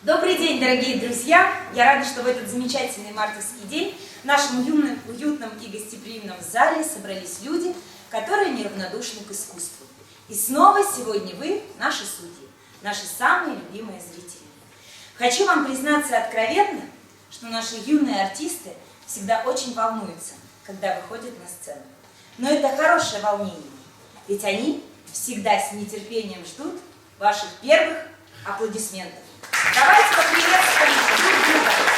Добрый день, дорогие друзья! Я рада, что в этот замечательный мартовский день в нашем уютном и гостеприимном зале собрались люди, которые неравнодушны к искусству. И снова сегодня вы наши судьи, наши самые любимые зрители. Хочу вам признаться откровенно, что наши юные артисты всегда очень волнуются, когда выходят на сцену. Но это хорошее волнение, ведь они всегда с нетерпением ждут ваших первых аплодисментов. Давайте поприветствуем друг друга.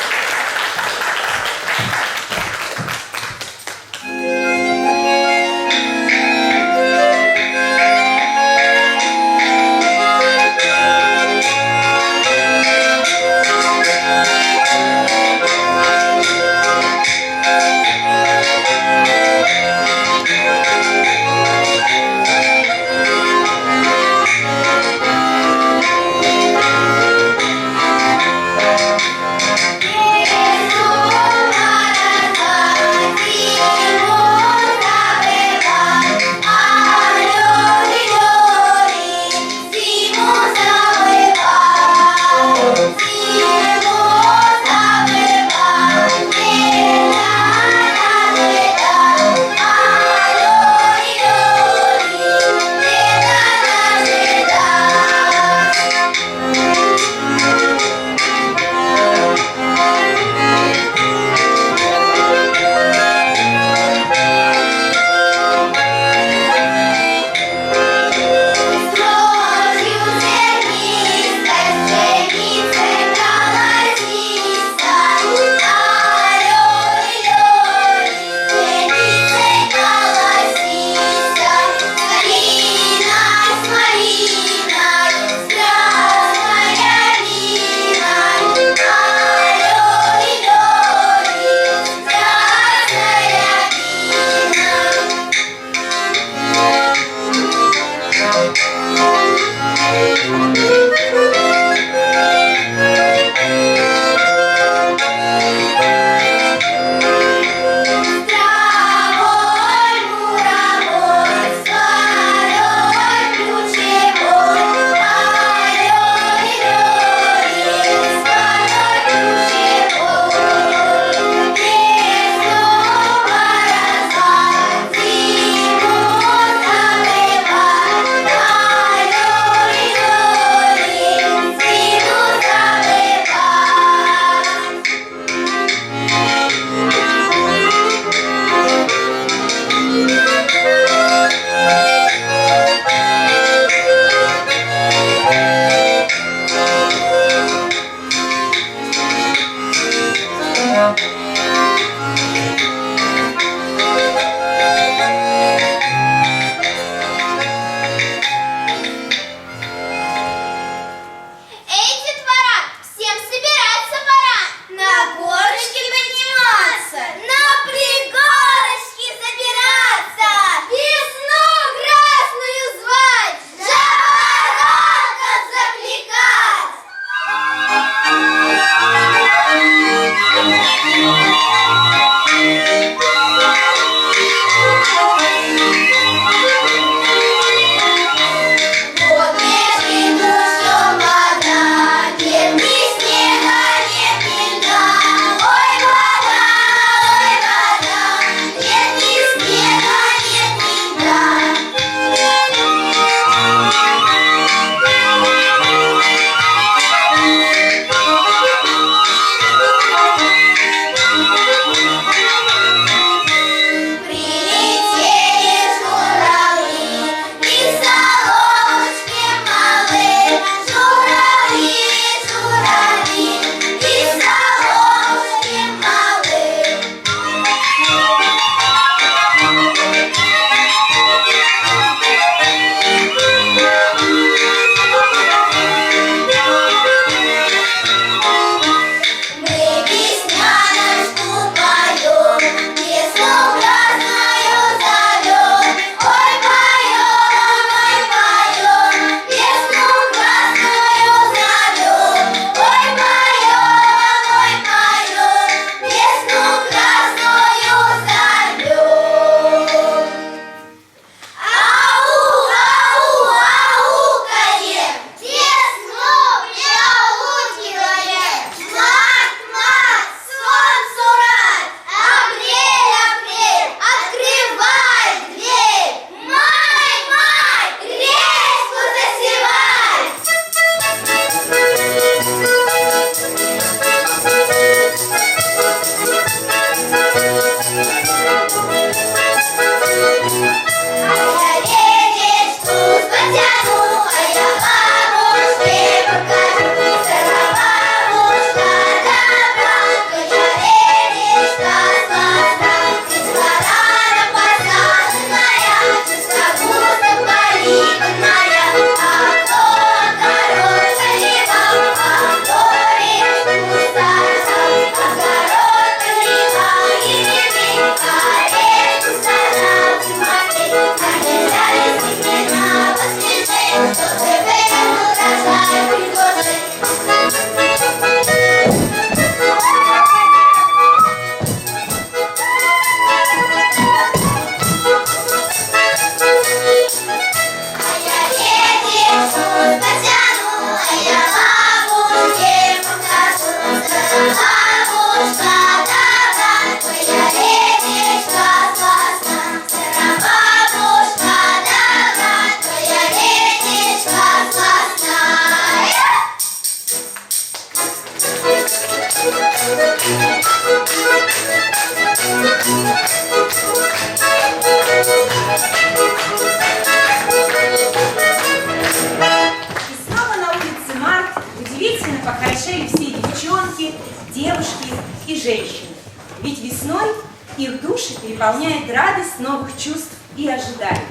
Похорошели все девчонки, девушки и женщины. Ведь весной их души переполняет радость новых чувств и ожиданий.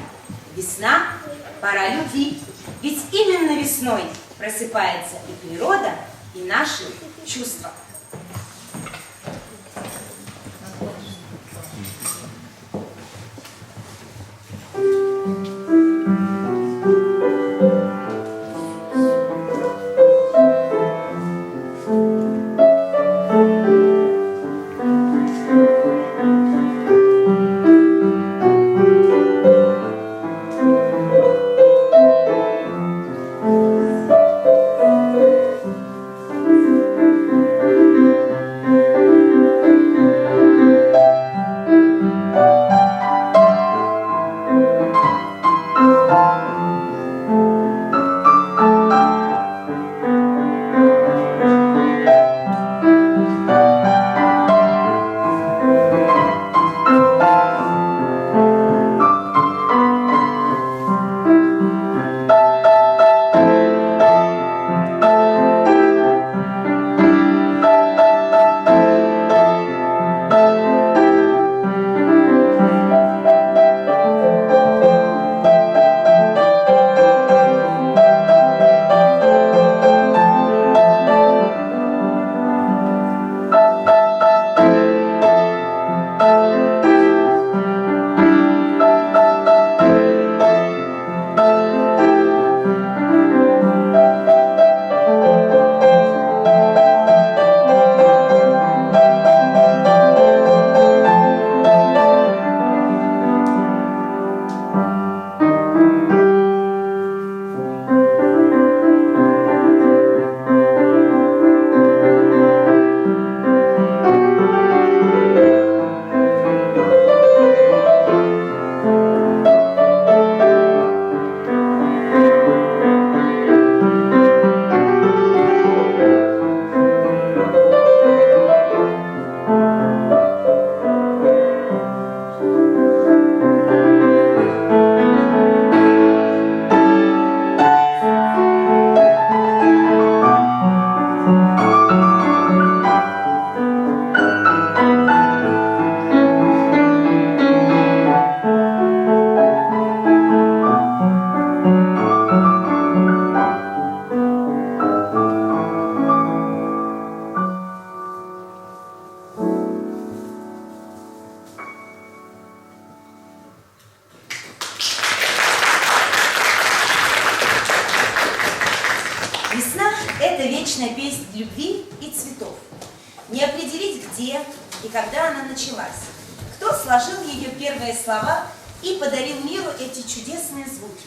Весна – пора любви. Ведь именно весной просыпается и природа, и наши чувства. Это вечная песня любви и цветов. Не определить, где и когда она началась, кто сложил ее первые слова и подарил миру эти чудесные звуки.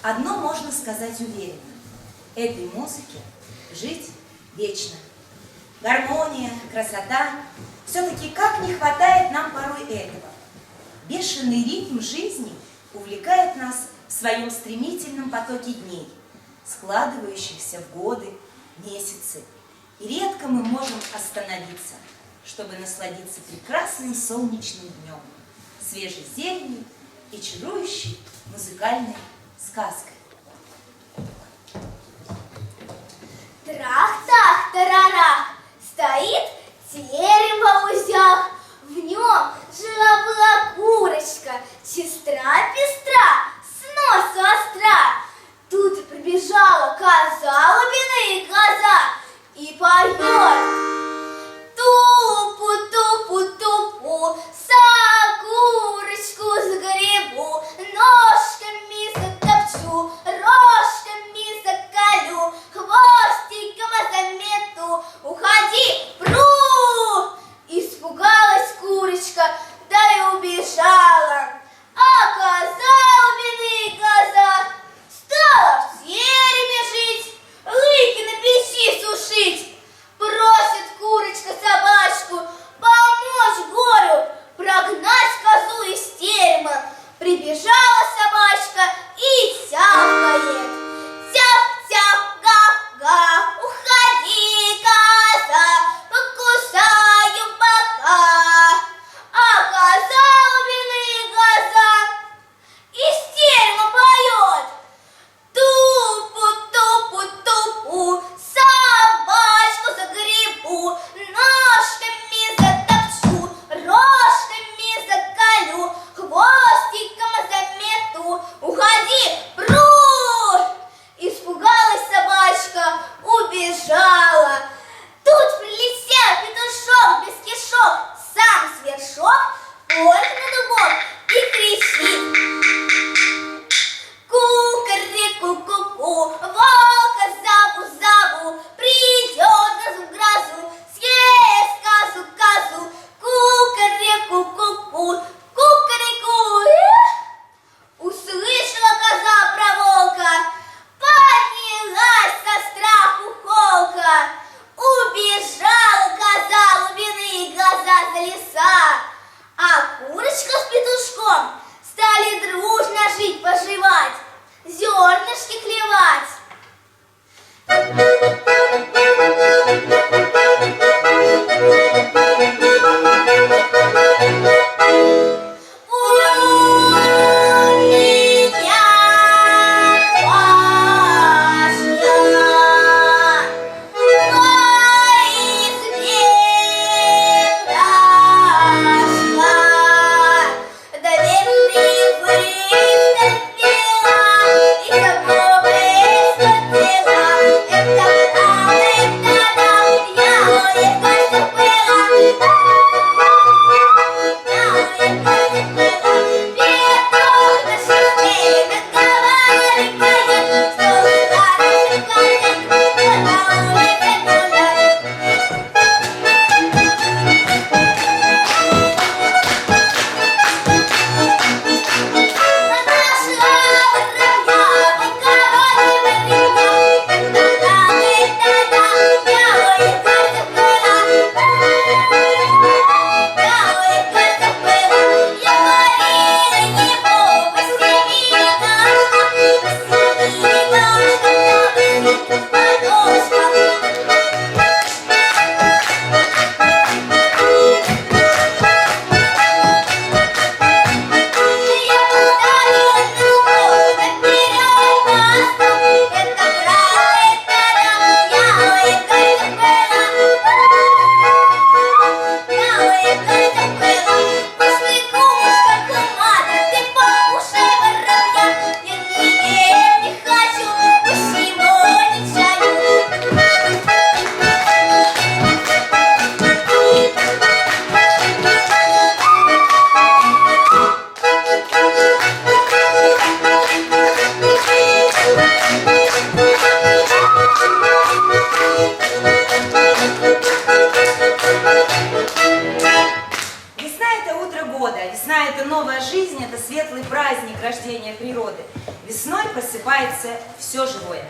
Одно можно сказать уверенно: этой музыке жить вечно. Гармония, красота, все-таки как не хватает нам порой этого. Бешеный ритм жизни увлекает нас в своем стремительном потоке дней, складывающихся в годы, месяцы. И редко мы можем остановиться, чтобы насладиться прекрасным солнечным днем, свежей зеленью и чарующей музыкальной сказкой. Трах-тах-тарарах, стоит терем во лузях, в нем жила-была курочка, чистра-пестра, с носу остра. Тут пробежала коза, лубиные глаза, и поет: тупу-тупу-тупу, за курочку загребу, ножками затопчу, рожками заколю, хвостиком это светлый праздник рождения природы, весной просыпается все живое.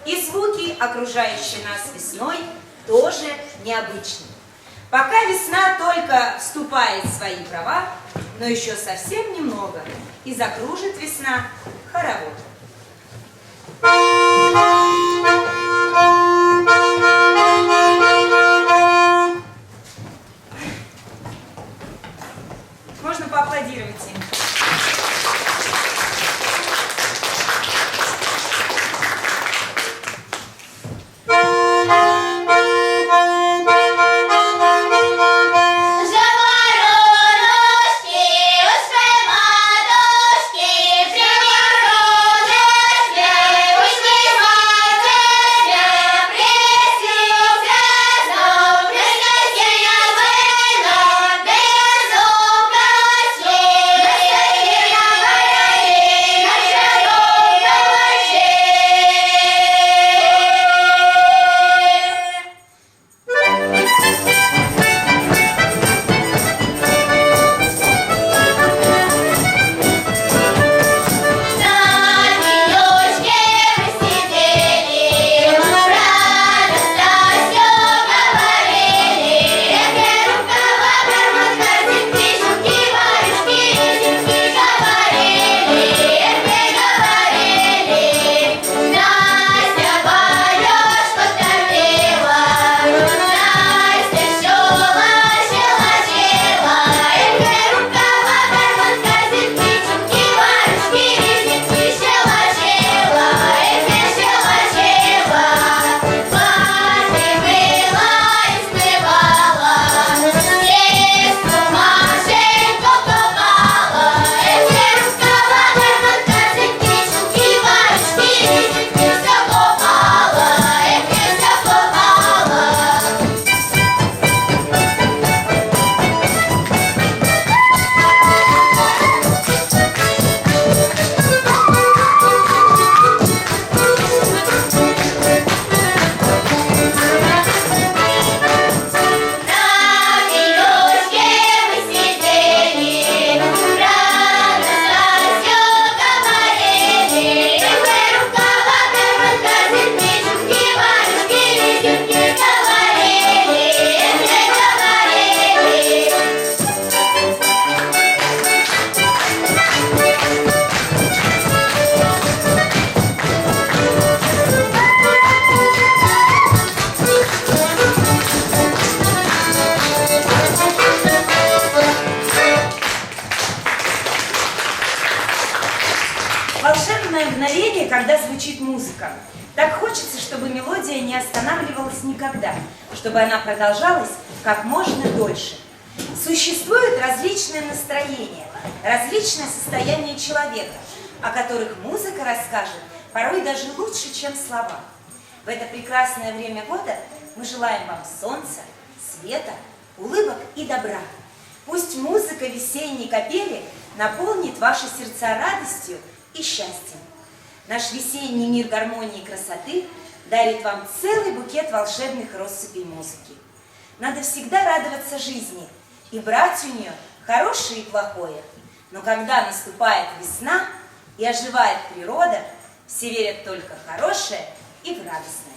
И звуки, окружающие нас весной, тоже необычны. Пока весна только вступает в свои права, но еще совсем немного, и закружит весна хоровод. Можно поаплодировать им. Волшебное мгновение, когда звучит музыка. Так хочется, чтобы мелодия не останавливалась никогда, чтобы она продолжалась как можно дольше. Существуют различные настроения, различные состояния человека, о которых музыка расскажет порой даже лучше, чем слова. В это прекрасное время года мы желаем вам солнца, света, улыбок и добра. Пусть музыка весенней капели наполнит ваши сердца радостью и счастьем. Наш весенний мир гармонии и красоты дарит вам целый букет волшебных россыпей музыки. Надо всегда радоваться жизни и брать у нее хорошее и плохое. Но когда наступает весна и оживает природа, все верят только в хорошее и в радостное.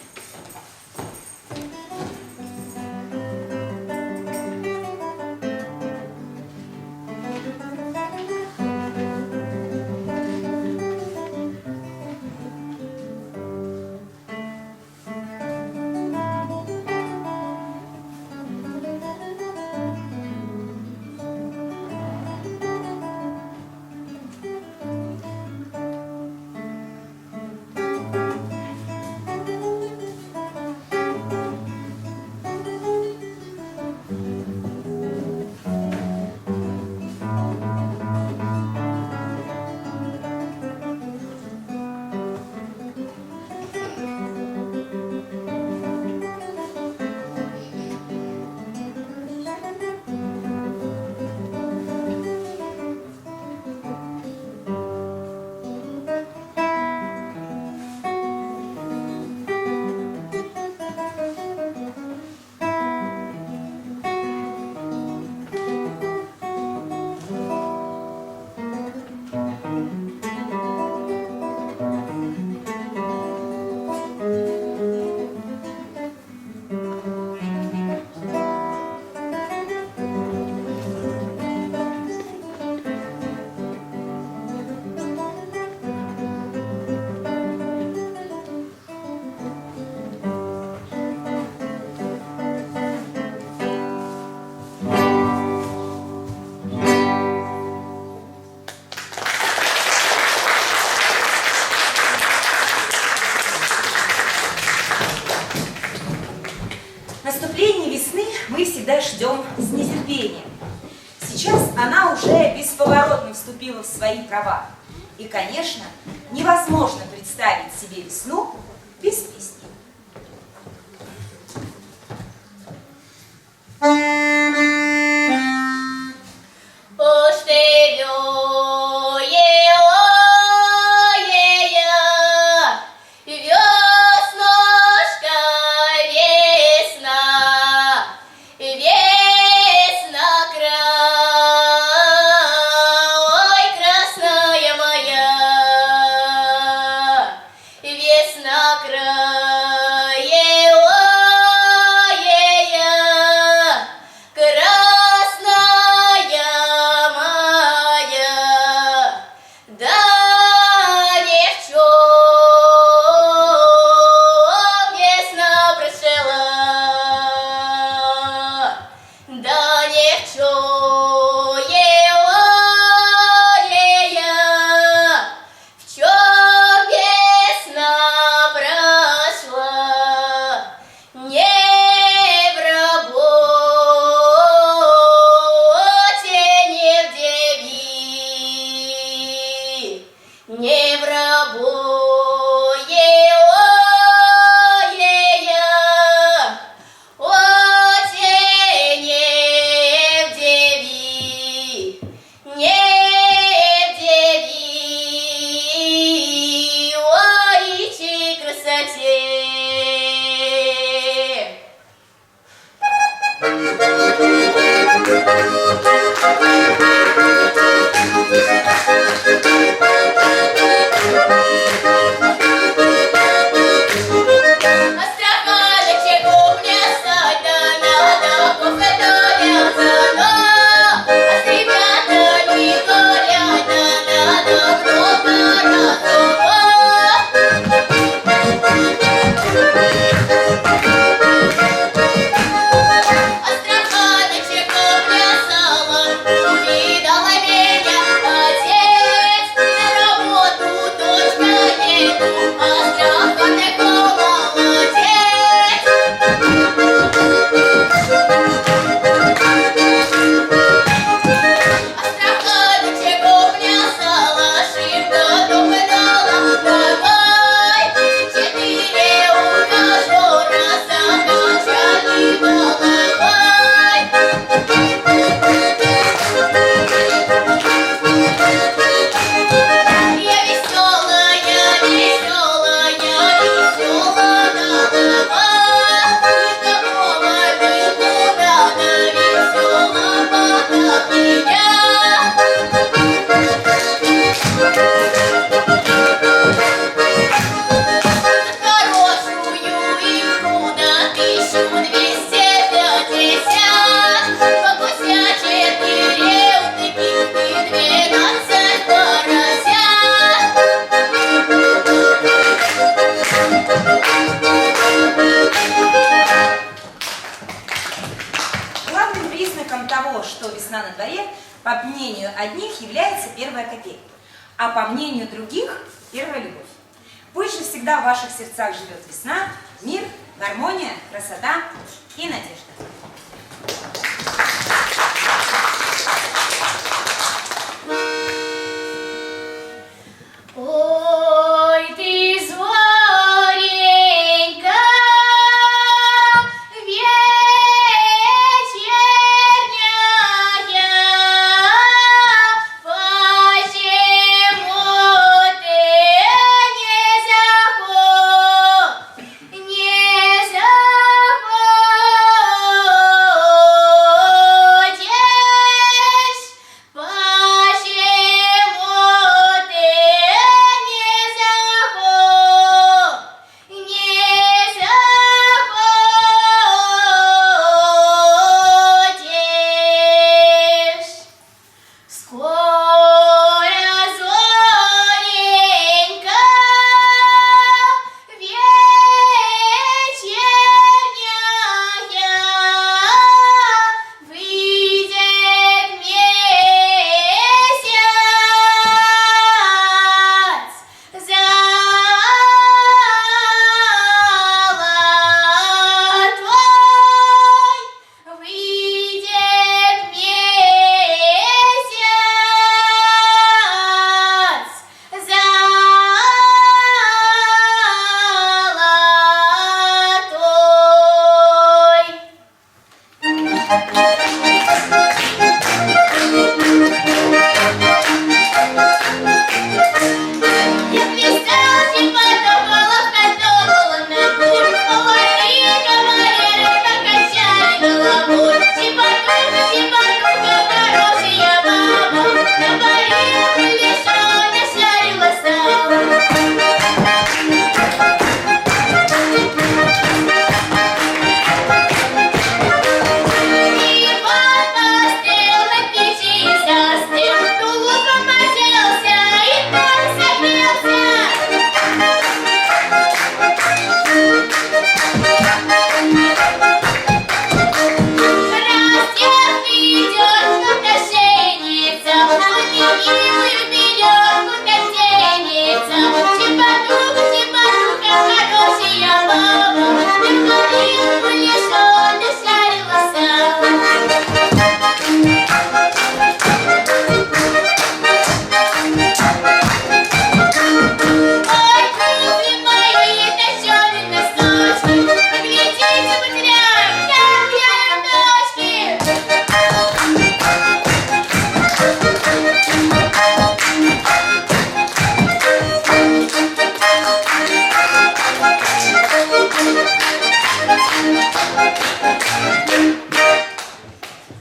Наступление весны мы всегда ждем с нетерпением. Сейчас она уже бесповоротно вступила в свои права. И, конечно, невозможно представить себе весну без песни. Уж ты веснушка, весна, весна ой, красная моя, весна по мнению одних, является первая копейка, а по мнению других – первая любовь. Пусть же всегда в ваших сердцах живет весна, мир, гармония, красота и надежда. Ой, ты зоренька, вечерняя, почему ты не заходишь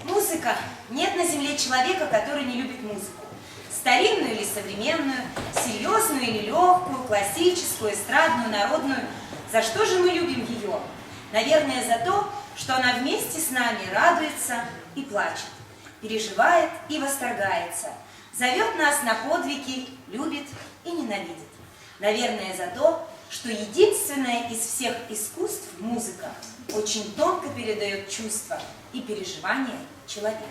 Музыка. Нет на земле человека, который не любит музыку. Старинную или современную, серьезную или легкую, классическую, эстрадную, народную. За что же мы любим ее? Наверное, за то, что она вместе с нами радуется и плачет, переживает и восторгается, зовет нас на подвиги, любит и ненавидит. Наверное, за то, что единственное из всех искусств музыка очень тонко передает чувства и переживания человека.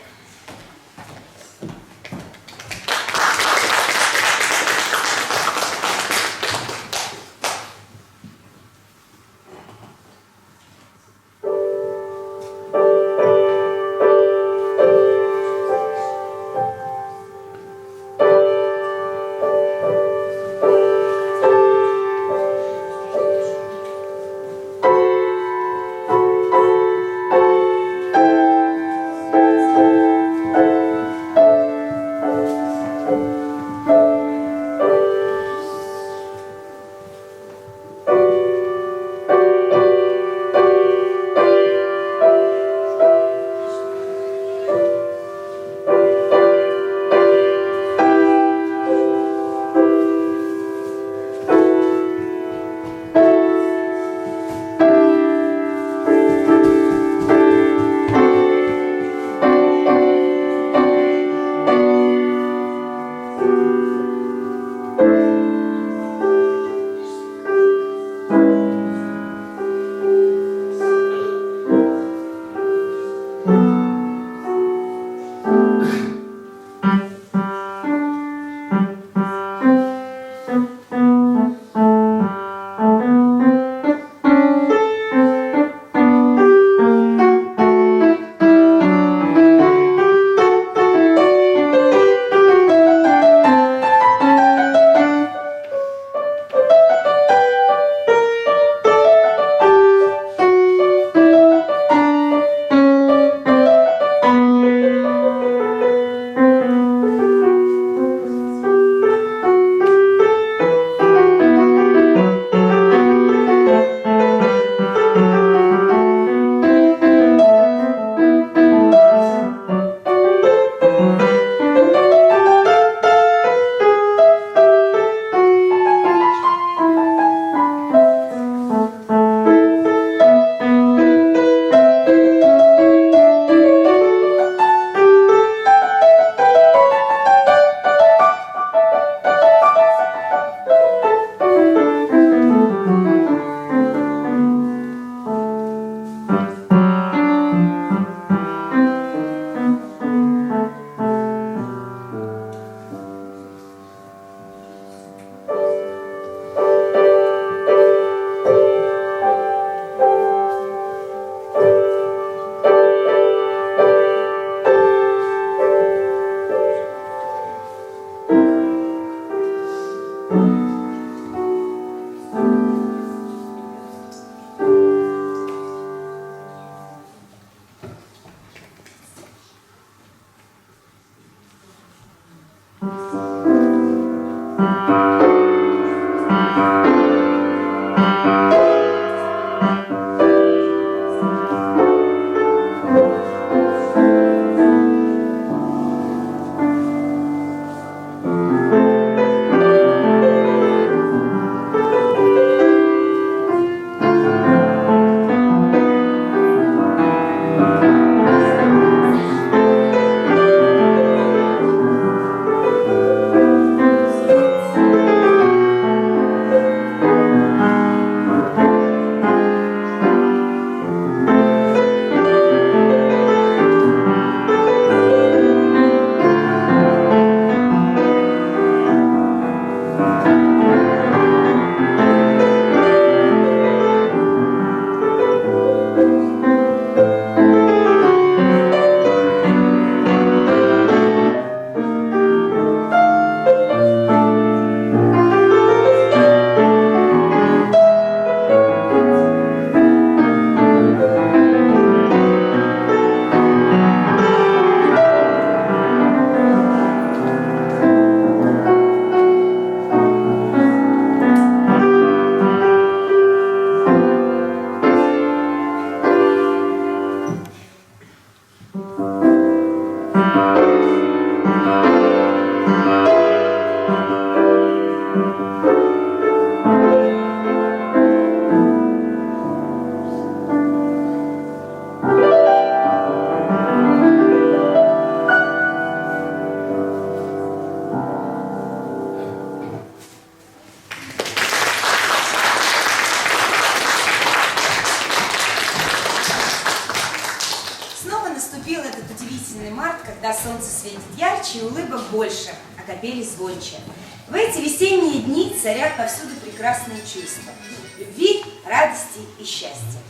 Наступил этот удивительный март, когда солнце светит ярче и улыбок больше, а капели звонче. В эти весенние дни царят повсюду прекрасные чувства – любви, радости и счастья.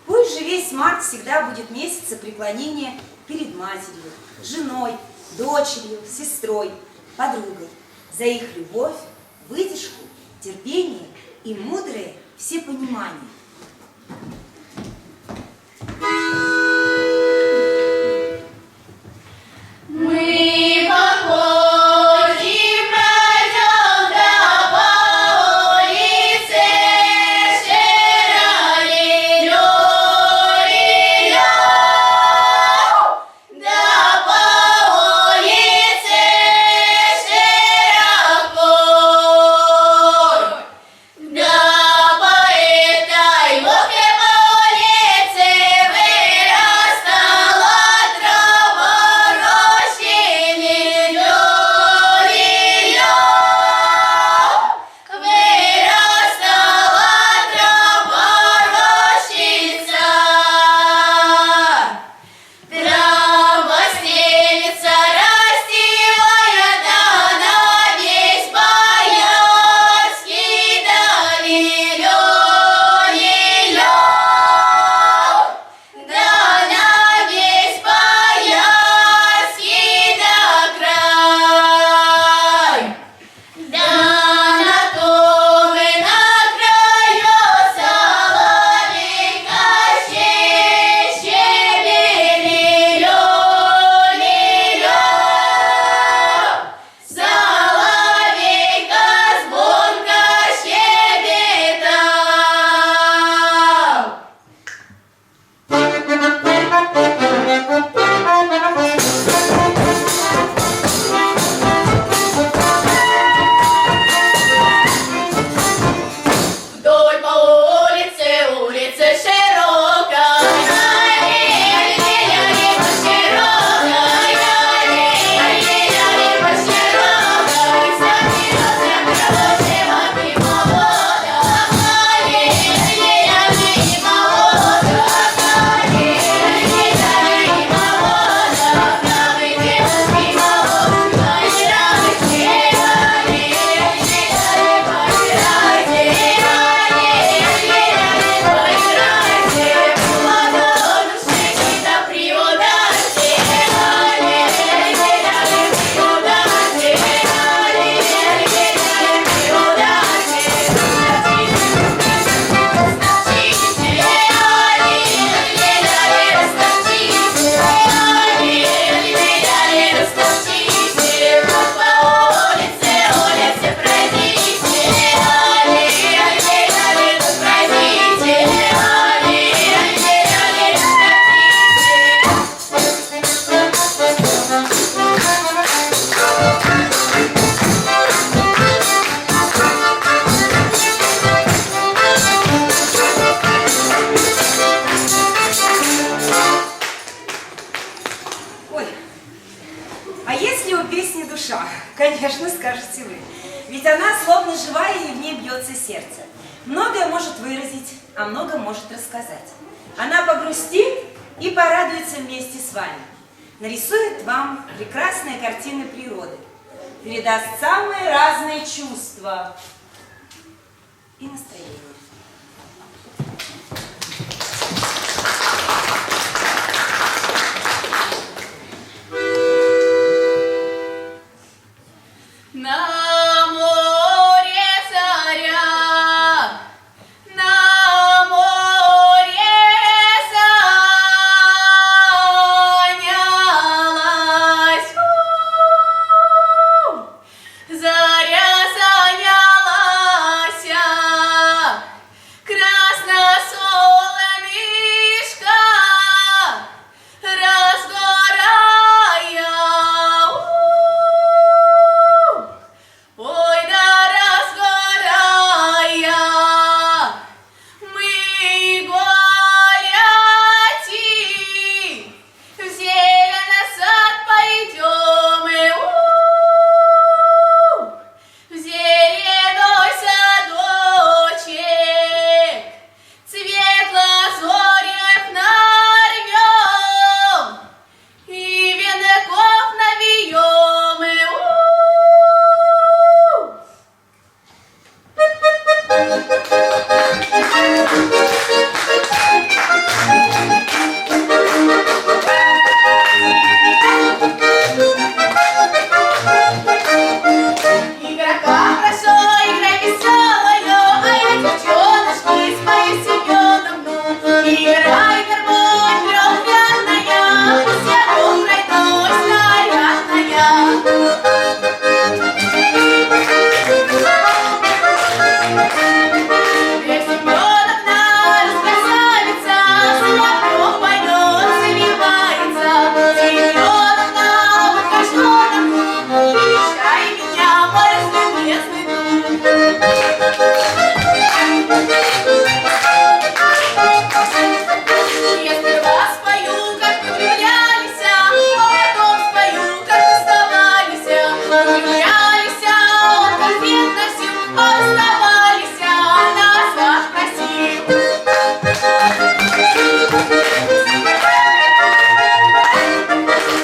Пусть же весь март всегда будет месяцем преклонения перед матерью, женой, дочерью, сестрой, подругой за их любовь, выдержку, терпение и мудрое всепонимание. Мы походим, пройдем по улице, широко да по улице широко, да по этой лодке Конечно, скажете вы. Ведь она словно живая, и в ней бьется сердце. Многое может выразить, а много может рассказать. Она погрустит и порадуется вместе с вами. Нарисует вам прекрасные картины природы. Передаст самые разные чувства и настроения. На море заря, на море занялась, заря занялась, красносолнышко разгорая. Ой, да разгорая, мы гуляти, в зеленый сад пойдем, в зеленый садочек, цвет лазорев нарвем и венков навьем. Игрока хорошо, игра веселая, а я девчоночки спою себе давно. Играй, гармонь трехрядная, все доброй ночь нарядная. Семеновна, красавица, соловьев поет, заливается. Семеновна, ухоженок, встречай меня, мой разлюбезный Я сперва спою, как мы влюблялись, а потом спою, как расставались. Влюблялись, он конфет носил, а расставались, нас ваш просил.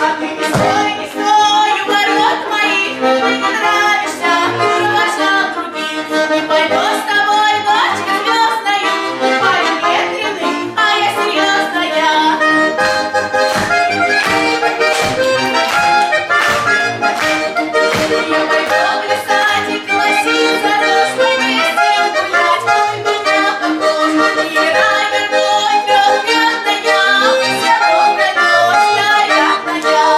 А ты не стой, у ворот моих, ты не нравишься, ты провожал других. Не пойду с тобой, ночка звездная, парень ветреный, а я серьезная. Я пойду в лесадик, лоситься, росла вместе гулять, ты меня похож. Играй, гармонь трехрядная, вся добрая ночь нарядная.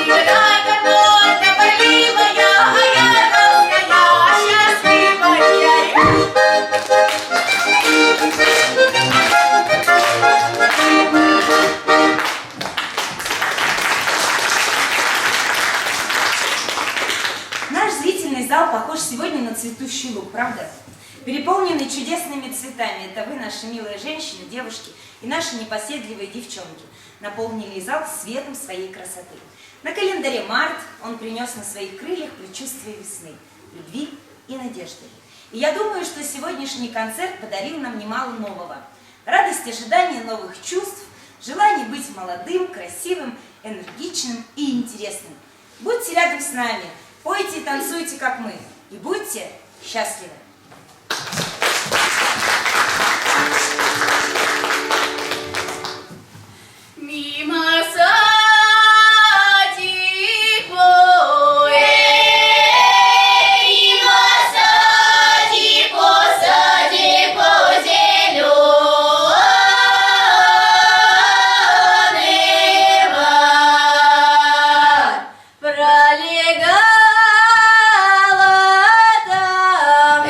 Играй, гармонь говорливая, а я русская, счастливая. Наш зрительный зал похож сегодня на цветущий луг, правда? Переполненный чудесными цветами. Это вы, наши милые женщины, девушки и наши непоседливые девчонки, наполнили зал светом своей красоты. На календаре март он принес на своих крыльях предчувствие весны, любви и надежды. И я думаю, что сегодняшний концерт подарил нам немало нового. Радость ожидания новых чувств, желание быть молодым, красивым, энергичным и интересным. Будьте рядом с нами, пойте и танцуйте, как мы, и будьте счастливы! Мимо садику, мимо садику, садику зеленого пролегала там.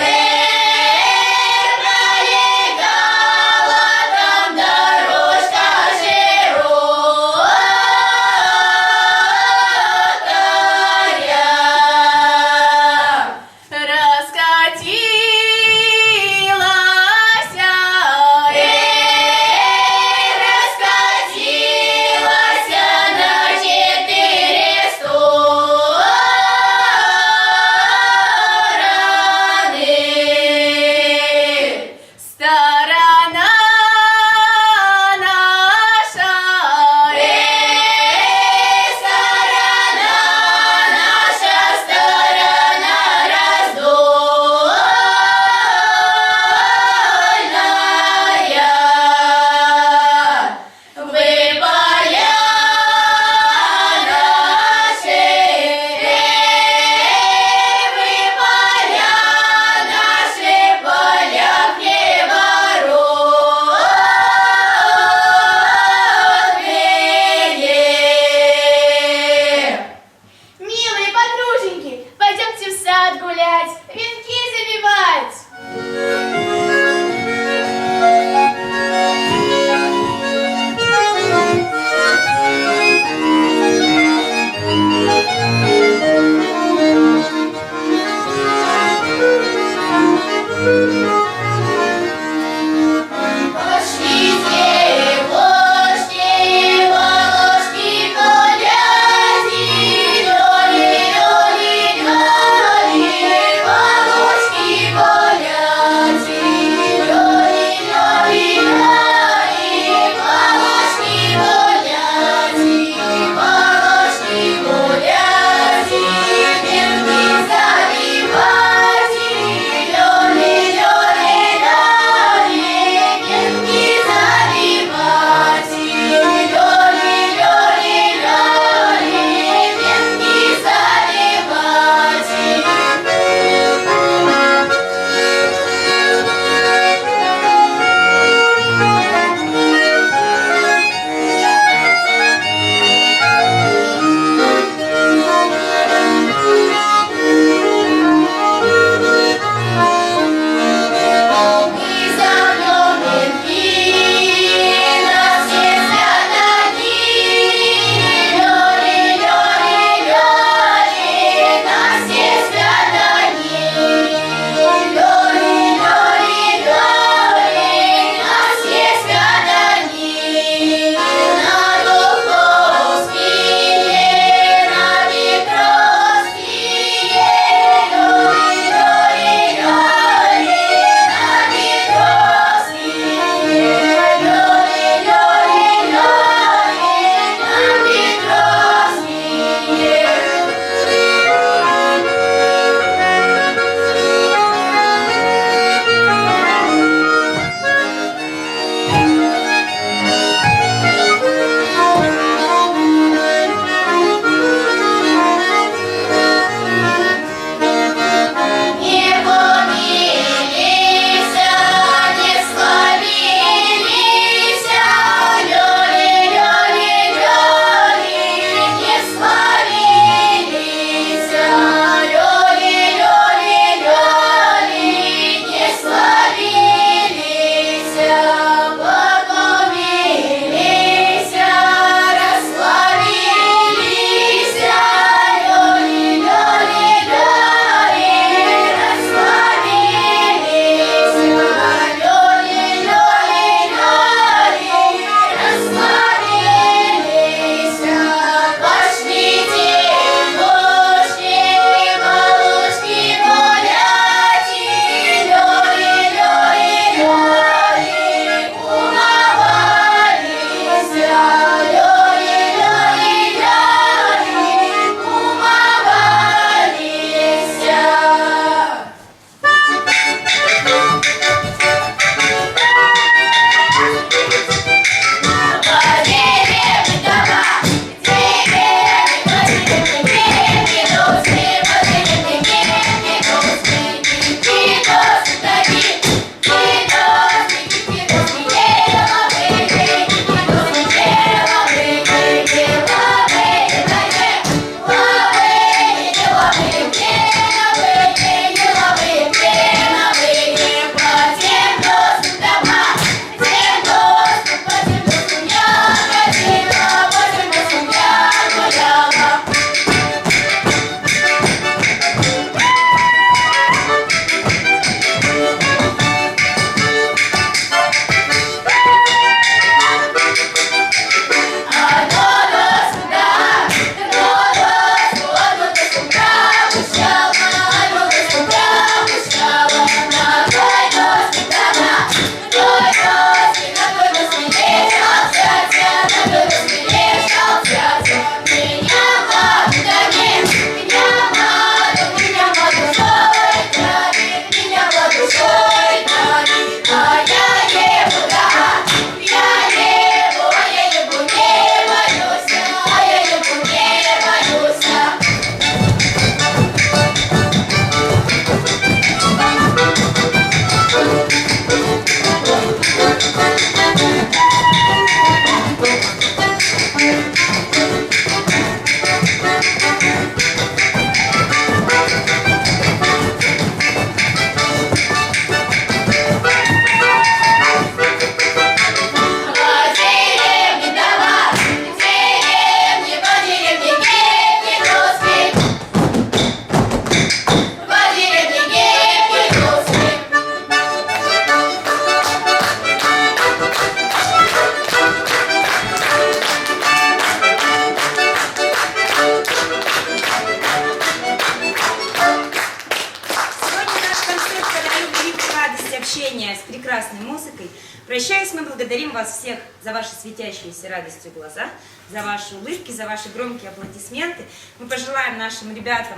радость общения с прекрасной музыкой. Прощаясь, мы благодарим вас всех за ваши светящиеся радостью глаза, за ваши улыбки, за ваши громкие аплодисменты. Мы пожелаем нашим ребятам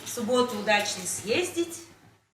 в субботу удачно съездить,